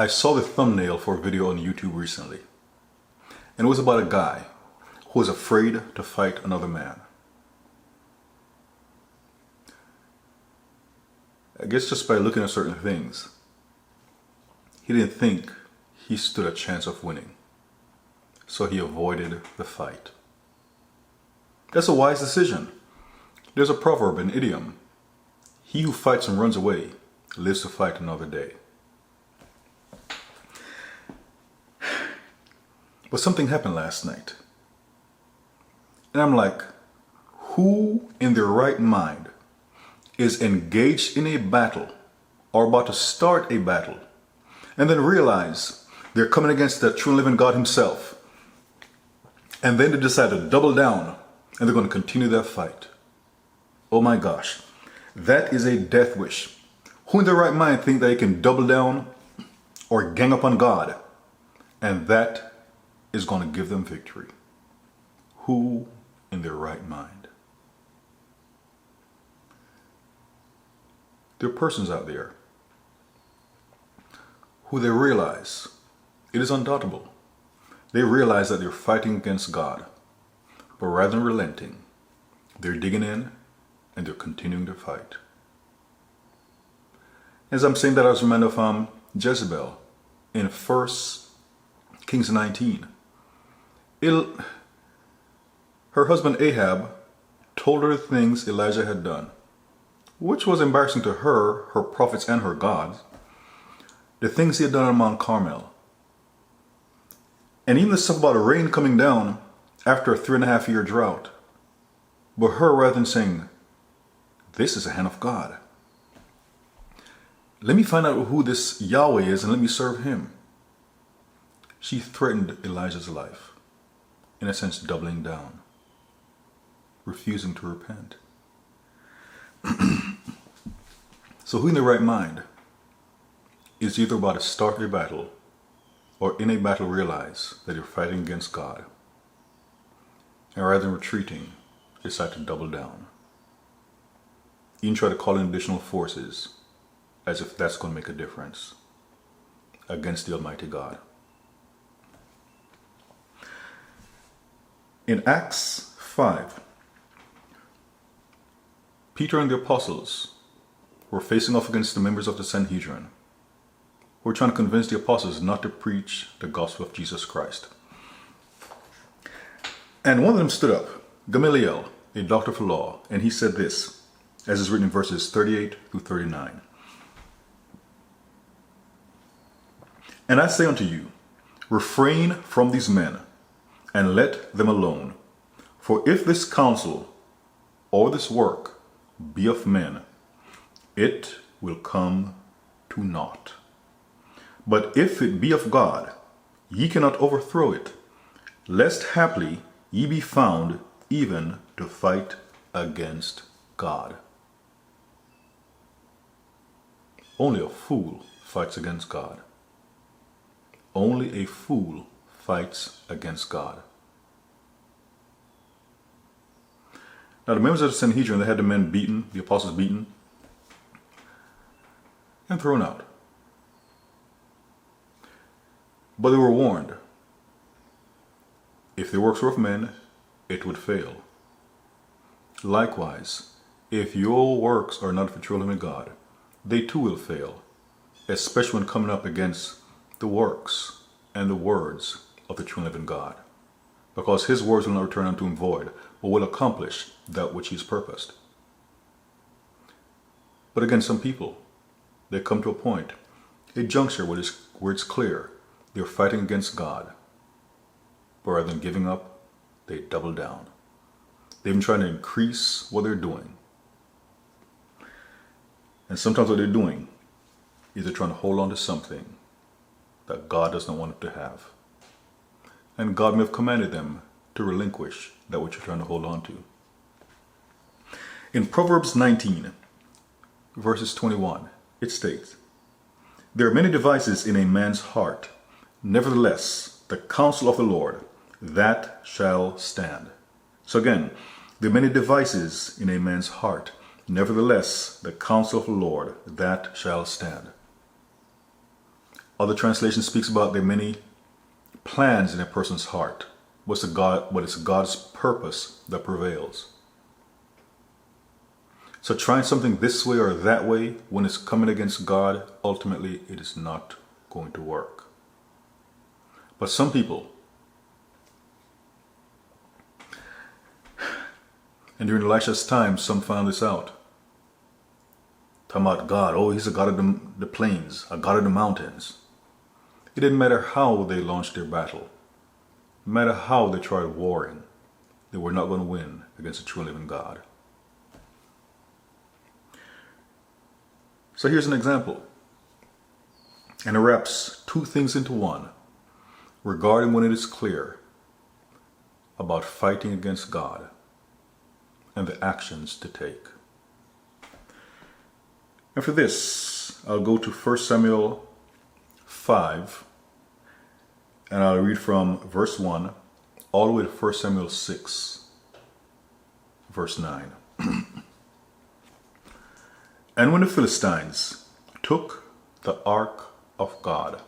I saw the thumbnail for a video on YouTube recently, and it was about a guy who was afraid to fight another man. I guess just by looking at certain things, he didn't think he stood a chance of winning, so he avoided the fight. That's a wise decision. There's a proverb, an idiom: he who fights and runs away lives to fight another day. But something happened last night. And I'm like, who in their right mind is engaged in a battle or about to start a battle and then realize they're coming against the true and living God himself, and then they decide to double down and they're going to continue their fight? Oh my gosh, that is a death wish. Who in their right mind think they can double down or gang up on God and that is going to give them victory? Who in their right mind? There are persons out there who they realize it is undauntable. They realize that they're fighting against God, but rather than relenting, they're digging in and they're continuing to fight. As I'm saying that, I was reminded of Jezebel in 1 Kings 19. Her husband Ahab told her the things Elijah had done, which was embarrassing to her, her prophets, and her gods. The things he had done on Mount Carmel. And even the stuff about rain coming down after a 3.5-year drought. But her, rather than saying, this is a hand of God, let me find out who this Yahweh is and let me serve him, she threatened Elijah's life. In a sense, doubling down, refusing to repent. So who in their right mind is either about to start a battle or in a battle realize that you're fighting against God, and rather than retreating, decide to double down? Even try to call in additional forces as if that's going to make a difference against the Almighty God. In Acts 5, Peter and the apostles were facing off against the members of the Sanhedrin, who were trying to convince the apostles not to preach the gospel of Jesus Christ. And one of them stood up, Gamaliel, a doctor of law, and he said this, as is written in verses 38 through 39. And I say unto you, refrain from these men, and let them alone. For if this counsel or this work be of men, it will come to naught. But if it be of God, ye cannot overthrow it, lest haply ye be found even to fight against God. Only a fool fights against God. Only a fool fights against God. Now the members of the Sanhedrin, they had the men beaten, the apostles beaten, and thrown out. But they were warned, if their works were of men, it would fail. Likewise, if your works are not for true living God, they too will fail, especially when coming up against the works and the words of the true living God, because his words will not return unto him void, but will accomplish that which he's purposed. But again, some people, they come to a point, a juncture where it's clear they're fighting against God, but rather than giving up, they double down. They've been trying to increase what they're doing. And sometimes what they're doing is they're trying to hold on to something that God does not want them to have. And God may have commanded them to relinquish that which you're trying to hold on to. In Proverbs 19, verses 21, it states, there are many devices in a man's heart, nevertheless, the counsel of the Lord, that shall stand. So again, there are many devices in a man's heart, nevertheless, the counsel of the Lord, that shall stand. Other translation speaks about the many plans in a person's heart. But it's God's purpose that prevails. So trying something this way or that way, when it's coming against God, ultimately it is not going to work. But some people, and during Elisha's time, some found this out. Talking about God, oh, he's a God of the plains, a God of the mountains. It didn't matter how they launched their battle. No matter how they tried warring, they were not going to win against the true and living God. So here's an example. And it wraps two things into one regarding when it is clear about fighting against God and the actions to take. And for this, I'll go to 1 Samuel 5, and I'll read from verse 1 all the way to 1 Samuel 6, verse 9. And when the Philistines took the ark of God,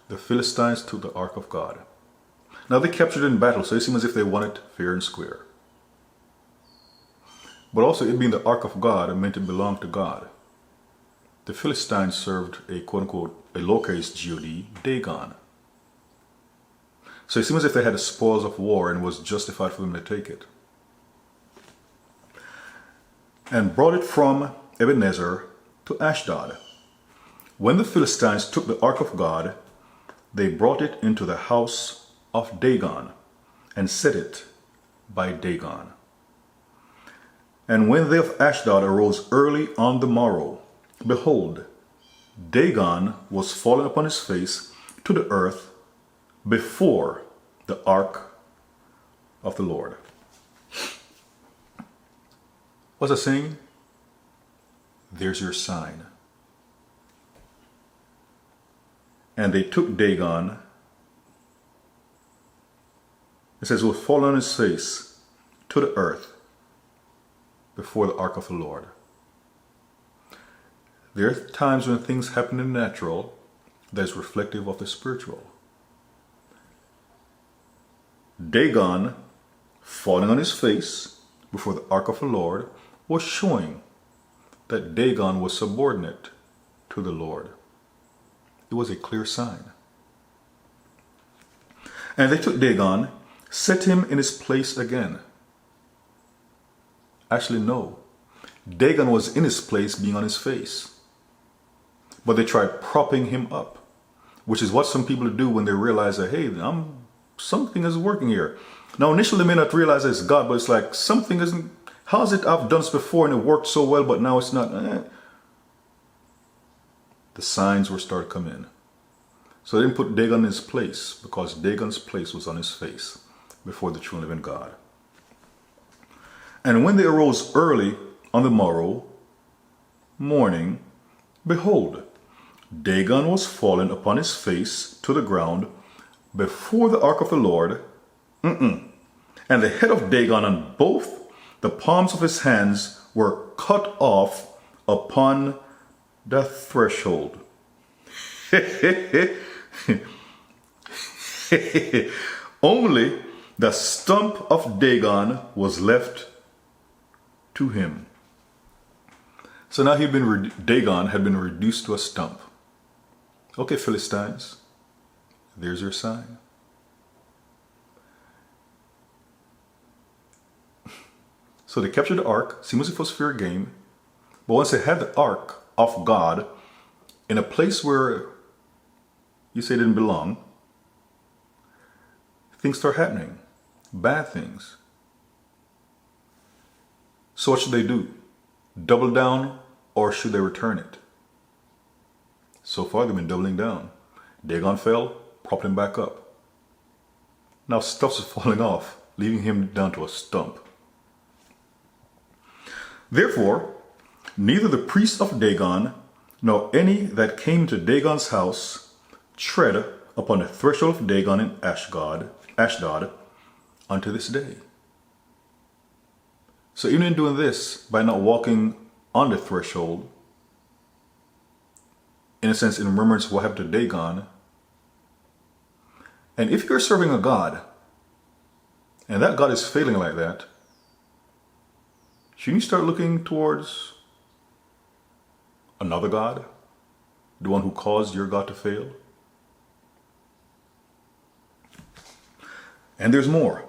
the Philistines took the ark of God. Now they captured it in battle, so it seemed as if they won it fair and square. But also, it being the ark of God, it meant it belonged to God. The Philistines served a quote-unquote, a lowercase god, Dagon. So it seems as if they had the spoils of war and was justified for them to take it. And brought it from Ebenezer to Ashdod. When the Philistines took the ark of God, they brought it into the house of Dagon and set it by Dagon. And when they of Ashdod arose early on the morrow, behold, Dagon was fallen upon his face to the earth before the ark of the Lord. What's it saying? There's your sign. And they took Dagon. It says, was fallen on his face to the earth before the ark of the Lord. There are times when things happen in the natural that is reflective of the spiritual. Dagon, falling on his face before the ark of the Lord, was showing that Dagon was subordinate to the Lord. It was a clear sign. And they took Dagon, set him in his place again. Actually, no. Dagon was in his place being on his face. But they tried propping him up, which is what some people do when they realize that, hey, something isn't working here. Now, initially they may not realize it's God, but it's like something isn't, how's it I've done this before and it worked so well, but now it's not. The signs were starting to come in. So they didn't put Dagon in his place because Dagon's place was on his face before the true and living God. And when they arose early on the morning, behold, Dagon was fallen upon his face to the ground before the ark of the Lord, and the head of Dagon and both the palms of his hands were cut off upon the threshold. Only the stump of Dagon was left to him. So now Dagon had been reduced to a stump. Okay, Philistines, there's your sign. So they captured the ark, seemed as if it was fair game. But once they had the ark of God in a place where you say it didn't belong, things start happening. Bad things. So what should they do? Double down, or should they return it? So far they've been doubling down. Dagon fell, propped him back up. Now stuff's falling off, leaving him down to a stump. Therefore, neither the priests of Dagon, nor any that came to Dagon's house, tread upon the threshold of Dagon in Ashdod, unto this day. So even in doing this, by not walking on the threshold, in a sense, in remembrance of what happened to Dagon. And if you're serving a God, and that God is failing like that, shouldn't you start looking towards another God? The one who caused your God to fail? And there's more.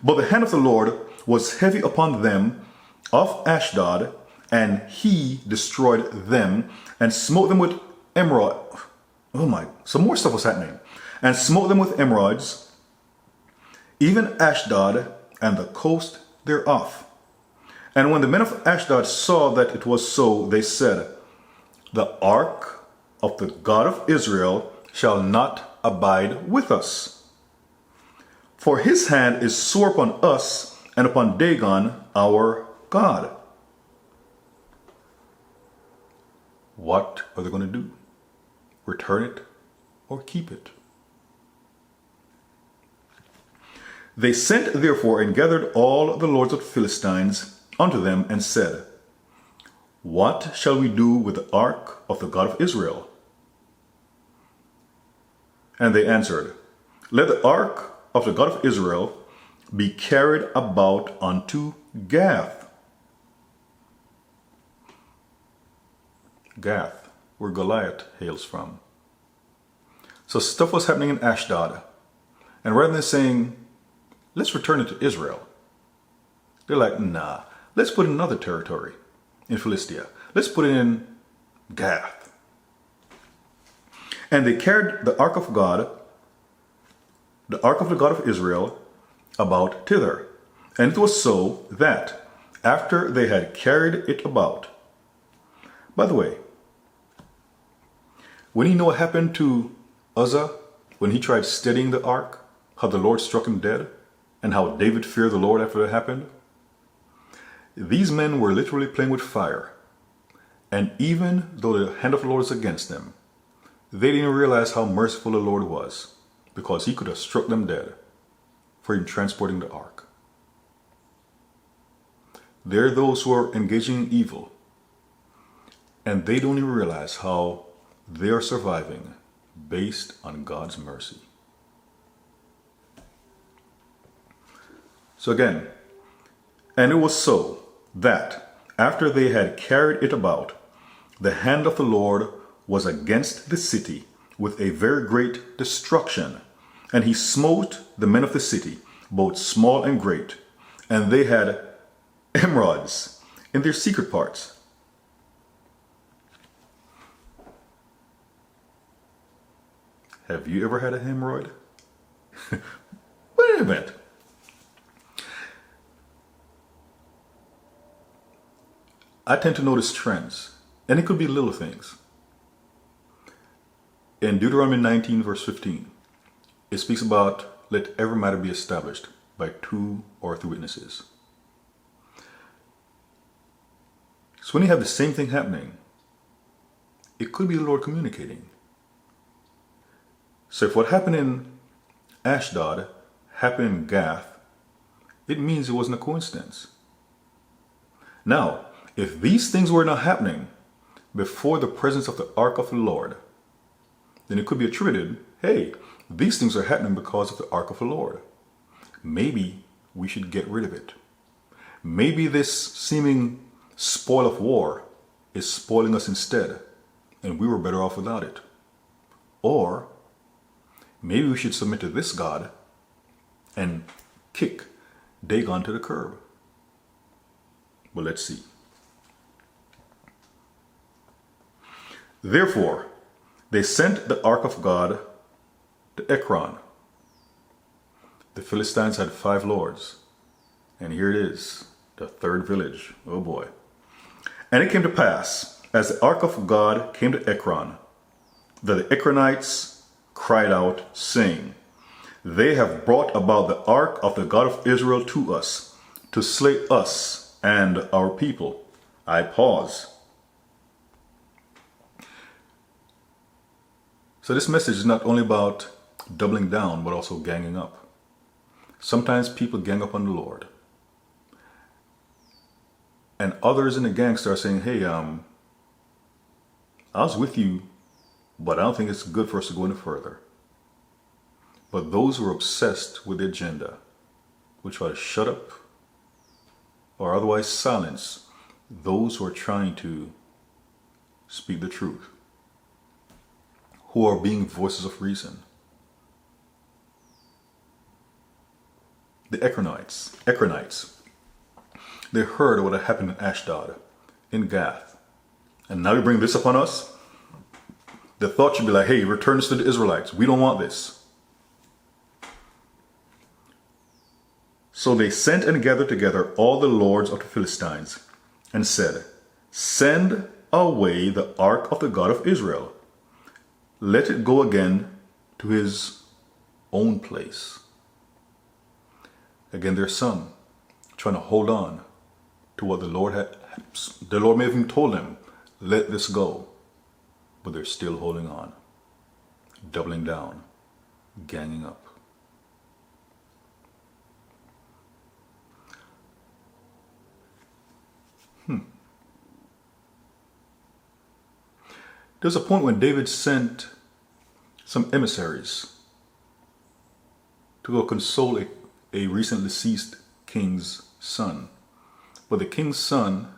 But the hand of the Lord was heavy upon them of Ashdod, and he destroyed them and smote them with emerald. Oh my, some more stuff was happening. And smote them with emeralds, even Ashdod and the coast thereof. And when the men of Ashdod saw that it was so, they said, the ark of the God of Israel shall not abide with us. For his hand is sore upon us and upon Dagon our God. What are they going to do? Return it or keep it? They sent therefore and gathered all the lords of the Philistines unto them and said, what shall we do with the ark of the God of Israel? And they answered, let the ark of the God of Israel be carried about unto Gath. Gath, where Goliath hails from. So stuff was happening in Ashdod. And rather than saying, let's return it to Israel, they're like, nah, let's put it in another territory in Philistia. Let's put it in Gath. And they carried the ark of God, the ark of the God of Israel, about thither. And it was so that after they had carried it about. By the way, when you know what happened to Uzzah when he tried steadying the ark, how the Lord struck him dead, and how David feared the Lord after that happened? These men were literally playing with fire. And even though the hand of the Lord was against them, they didn't realize how merciful the Lord was, because he could have struck them dead for him transporting the ark. There are those who are engaging in evil, and they don't even realize how they are surviving based on God's mercy. So again, and it was so that after they had carried it about, the hand of the Lord was against the city with a very great destruction, and he smote the men of the city, both small and great, and they had emeralds in their secret parts. Have you ever had a hemorrhoid? Wait a minute. I tend to notice trends, and it could be little things. In Deuteronomy 19 verse 15, it speaks about let every matter be established by 2 or 3 witnesses. So when you have the same thing happening, it could be the Lord communicating. So if what happened in Ashdod happened in Gath, it means it wasn't a coincidence. Now, if these things were not happening before the presence of the ark of the Lord, then it could be attributed, hey, these things are happening because of the ark of the Lord. Maybe we should get rid of it. Maybe this seeming spoil of war is spoiling us instead, and we were better off without it. Or maybe we should submit to this God and kick Dagon to the curb. Well, let's see. Therefore, they sent the ark of God to Ekron. The Philistines had 5 lords. And here it is, the 3rd village. Oh boy. And it came to pass, as the ark of God came to Ekron, that the Ekronites cried out, saying, they have brought about the ark of the God of Israel to us, to slay us and our people. I pause. So this message is not only about doubling down, but also ganging up. Sometimes people gang up on the Lord. And others in the gang start saying, hey, I'm I was with you, but I don't think it's good for us to go any further. But those who are obsessed with the agenda will try to shut up or otherwise silence those who are trying to speak the truth, who are being voices of reason. The Ekronites, they heard what had happened in Ashdod, in Gath, and now you bring this upon us? The thought should be like, hey, return this to the Israelites. We don't want this. So they sent and gathered together all the lords of the Philistines and said, send away the ark of the God of Israel. Let it go again to his own place. Again, there's some trying to hold on to what the Lord may have even told them, let this go. But they're still holding on, doubling down, ganging up. There's a point when David sent some emissaries to go console a recently deceased king's son. But the king's son,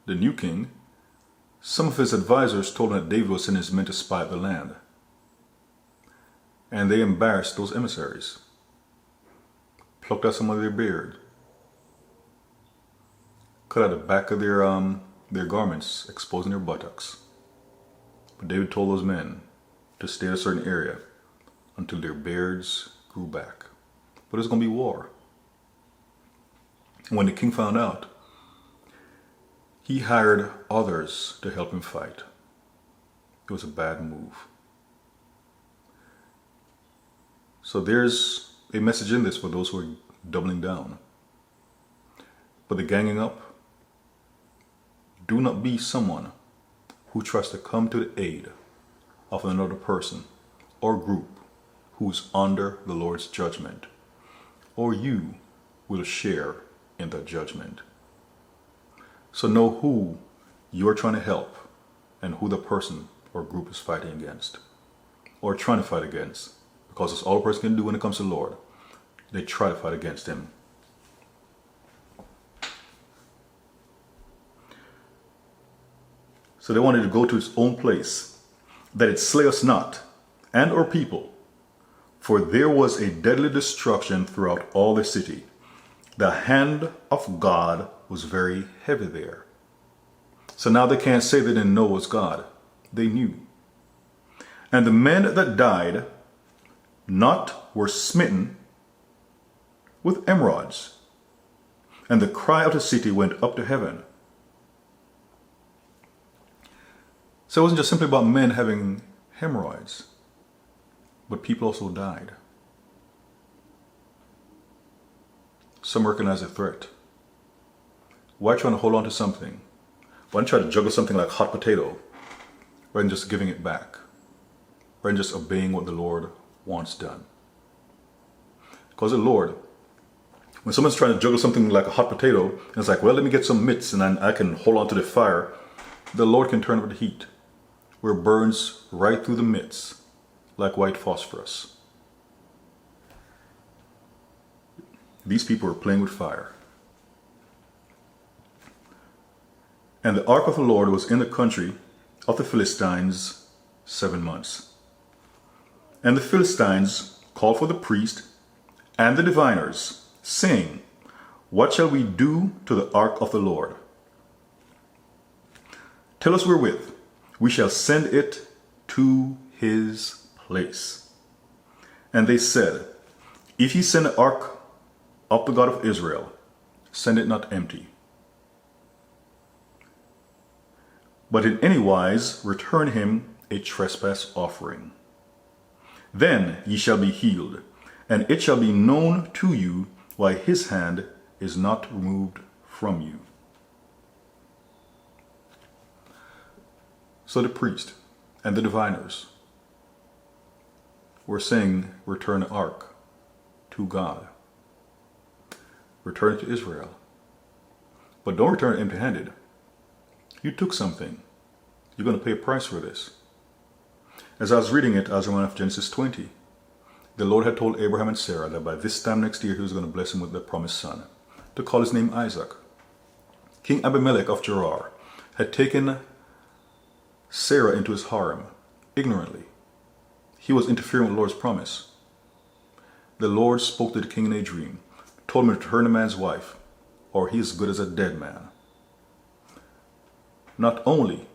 the new king, some of his advisors told him that David was sending his men to spy out the land. And they embarrassed those emissaries, plucked out some of their beard, cut out the back of their garments, exposing their buttocks. But David told those men to stay in a certain area until their beards grew back. But there's going to be war. When the king found out, he hired others to help him fight. It was a bad move. So there's a message in this for those who are doubling down. But the ganging up, do not be someone who tries to come to the aid of another person or group who is under the Lord's judgment, or you will share in that judgment. So know who you're trying to help and who the person or group is fighting against or trying to fight against, because that's all a person can do when it comes to the Lord. They try to fight against him. So they wanted to go to its own place, that it slay us not, and our people. For there was a deadly destruction throughout all the city. The hand of God was very heavy there. So now they can't say they didn't know it was God. They knew. And the men that died not were smitten with emerods. And the cry of the city went up to heaven. So it wasn't just simply about men having hemorrhoids, but people also died. Some recognize a threat. Why trying to hold on to something? Why not try to juggle something like hot potato rather than just giving it back? Rather than just obeying what the Lord wants done? Because the Lord, when someone's trying to juggle something like a hot potato, and it's like, well, let me get some mitts and I can hold on to the fire, the Lord can turn up the heat, where it burns right through the mitts like white phosphorus. These people were playing with fire. And the ark of the Lord was in the country of the Philistines 7 months. And the Philistines called for the priest and the diviners, saying, what shall we do to the ark of the Lord? Tell us wherewith we shall send it to his place. And they said, if ye send the ark of the God of Israel, send it not empty, but in any wise return him a trespass offering. Then ye shall be healed, and it shall be known to you why his hand is not removed from you. So the priest and the diviners were saying, return the ark to God. Return it to Israel. But don't return it empty-handed. You took something. You're going to pay a price for this. As I was reading it, I was reminded of Genesis 20. The Lord had told Abraham and Sarah that by this time next year he was going to bless him with the promised son, to call his name Isaac. King Abimelech of Gerar had taken Sarah into his harem ignorantly. He was interfering with the Lord's promise. The Lord spoke to the king in a dream, told him to turn the man's wife, or he is good as a dead man. Not only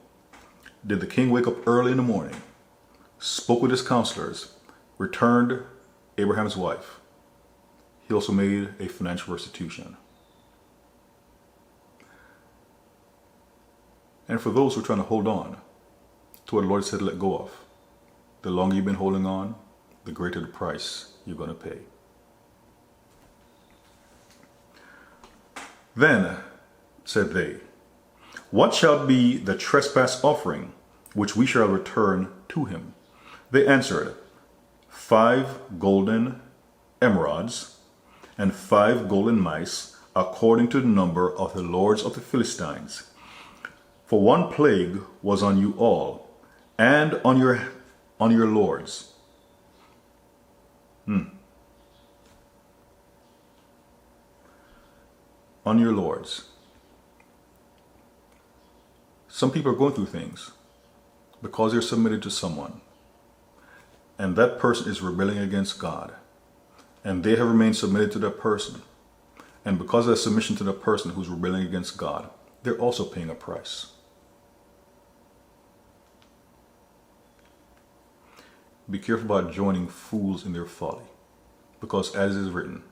did the king wake up early in the morning, spoke with his counselors, returned Abraham's wife, he also made a financial restitution. And for those who are trying to hold on to what the Lord said to let go of, the longer you've been holding on, the greater the price you're going to pay. Then said they, what shall be the trespass offering which we shall return to him? They answered, 5 golden emerods and 5 golden mice, according to the number of the lords of the Philistines. For one plague was on you all, and on your lords. On your lords. Some people are going through things because they're submitted to someone, and that person is rebelling against God, and they have remained submitted to that person, and because of their submission to that person who's rebelling against God, they're also paying a price. Be careful about joining fools in their folly, because as is written,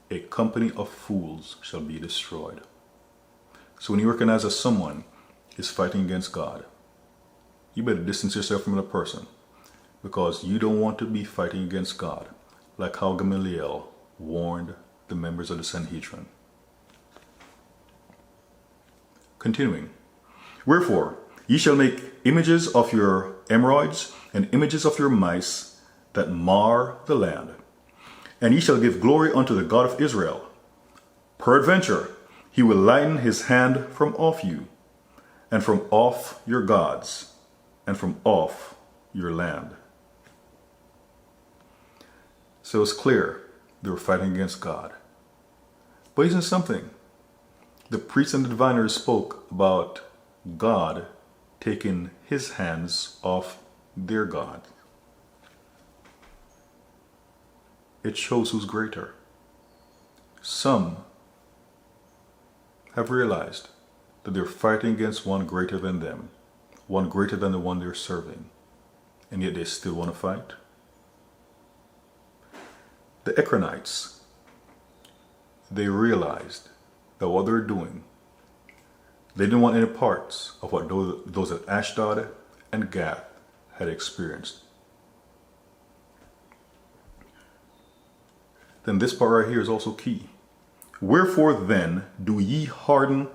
a company of fools shall be destroyed. So when you recognize that someone is fighting against God, you better distance yourself from the person, because you don't want to be fighting against God, like how Gamaliel warned the members of the Sanhedrin. Continuing, wherefore ye shall make images of your emerods and images of your mice that mar the land, and ye shall give glory unto the God of Israel. Peradventure he will lighten his hand from off you, and from off your gods, and from off your land. So it's clear they were fighting against God. But isn't something? The priests and the diviners spoke about God taking his hands off their God. It shows who's greater. Some have realized that they're fighting against one greater than them, one greater than the one they're serving, and yet they still want to fight. The Ekronites, they realized that what they're doing, they didn't want any parts of what those at Ashdod and Gath had experienced. Then this part right here is also key. Wherefore then do ye harden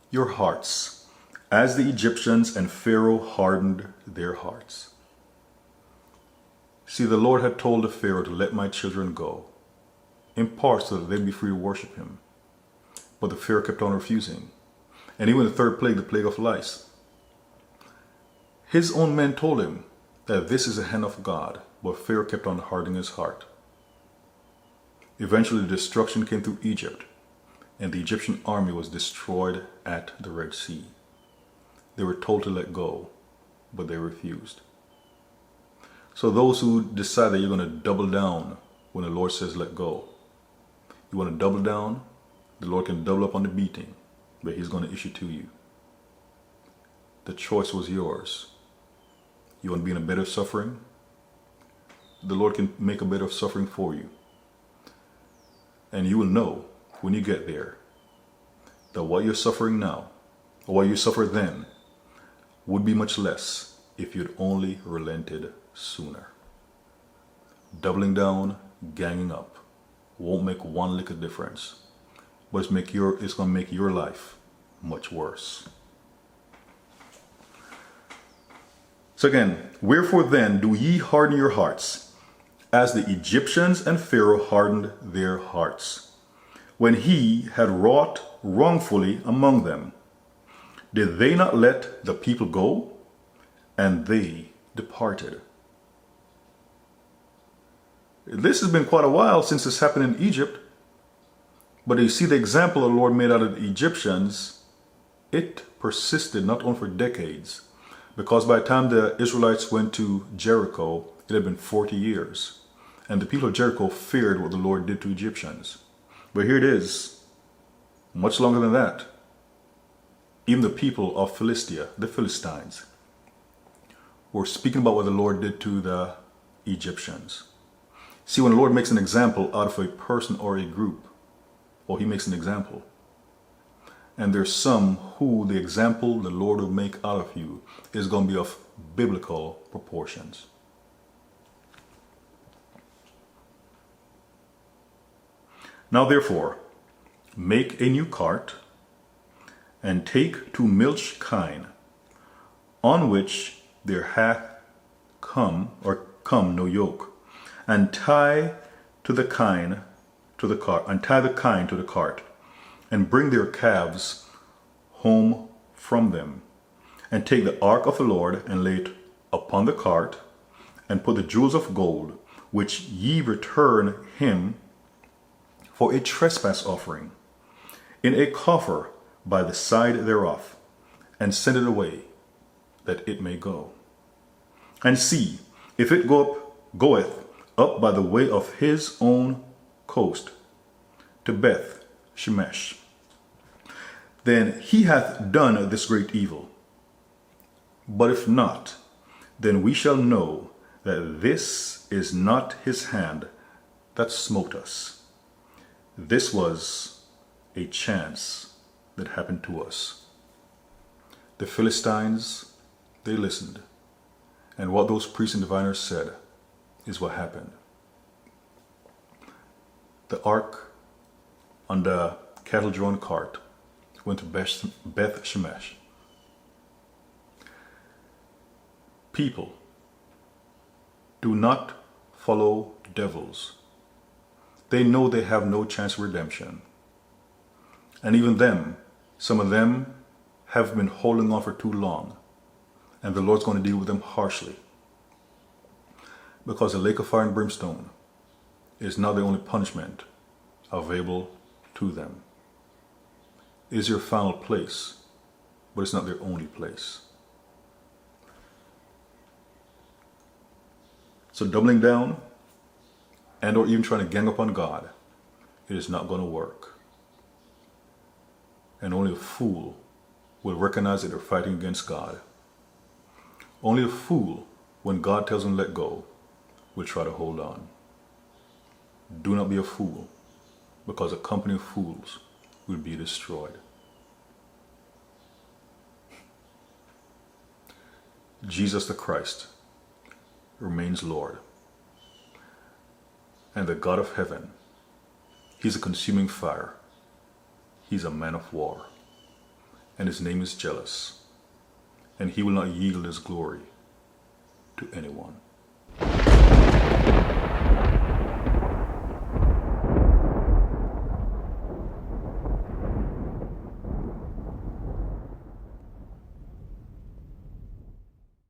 your hearts, as the Egyptians and Pharaoh hardened their hearts? See, the Lord had told the Pharaoh to let my children go, in part so that they'd be free to worship him. But the Pharaoh kept on refusing. And even the third plague, the plague of lice, his own men told him that this is the hand of God, but Pharaoh kept on hardening his heart. Eventually, the destruction came through Egypt, and the Egyptian army was destroyed at the Red Sea. They were told to let go, but they refused. So those who decide that you're going to double down when the Lord says let go, you want to double down, the Lord can double up on the beating that he's going to issue to you. The choice was yours. You want to be in a bed of suffering? The Lord can make a bed of suffering for you. And you will know when you get there that what you're suffering now, or what you suffered then, would be much less if you'd only relented sooner. Doubling down, ganging up, won't make one lick of difference, but it's going to make your life much worse. So again, wherefore then do ye harden your hearts, as the Egyptians and Pharaoh hardened their hearts, when he had wrought wrongfully among them? Did they not let the people go, and they departed. This has been quite a while since this happened in Egypt. But you see the example the Lord made out of the Egyptians, it persisted not only for decades, because by the time the Israelites went to Jericho, it had been 40 years. And the people of Jericho feared what the Lord did to Egyptians. But here it is, much longer than that. Even the people of Philistia, the Philistines, were speaking about what the Lord did to the Egyptians. See, when the Lord makes an example out of a person or a group, or he makes an example, and there's some who the example the Lord will make out of you is going to be of biblical proportions. Now therefore, make a new cart, and take 2 milch kine, on which there hath come no yoke, and tie the kine to the cart, and bring their calves home from them, and take the ark of the Lord, and lay it upon the cart, and put the jewels of gold, which ye return him for a trespass offering, in a coffer by the side thereof, and send it away, that it may go. And see, if it goeth up by the way of his own coast to Beth Shemesh, then he hath done this great evil. But if not, then we shall know that this is not his hand that smote us. This was a chance that happened to us. The Philistines, they listened. And what those priests and diviners said is what happened. The ark on the cattle-drawn cart went to Beth Shemesh. People, do not follow devils. They know they have no chance of redemption. And even them, some of them have been holding on for too long. And the Lord's going to deal with them harshly. Because the lake of fire and brimstone is not the only punishment available to them. It is your final place, but it's not their only place. So doubling down and or even trying to gang up on God, it is not going to work. And only a fool will recognize that they're fighting against God. Only a fool, when God tells them to let go, will try to hold on. Do not be a fool, because a company of fools will be destroyed. Jesus the Christ remains Lord. And the God of heaven, he's a consuming fire. He's a man of war. And his name is jealous. And he will not yield his glory to anyone.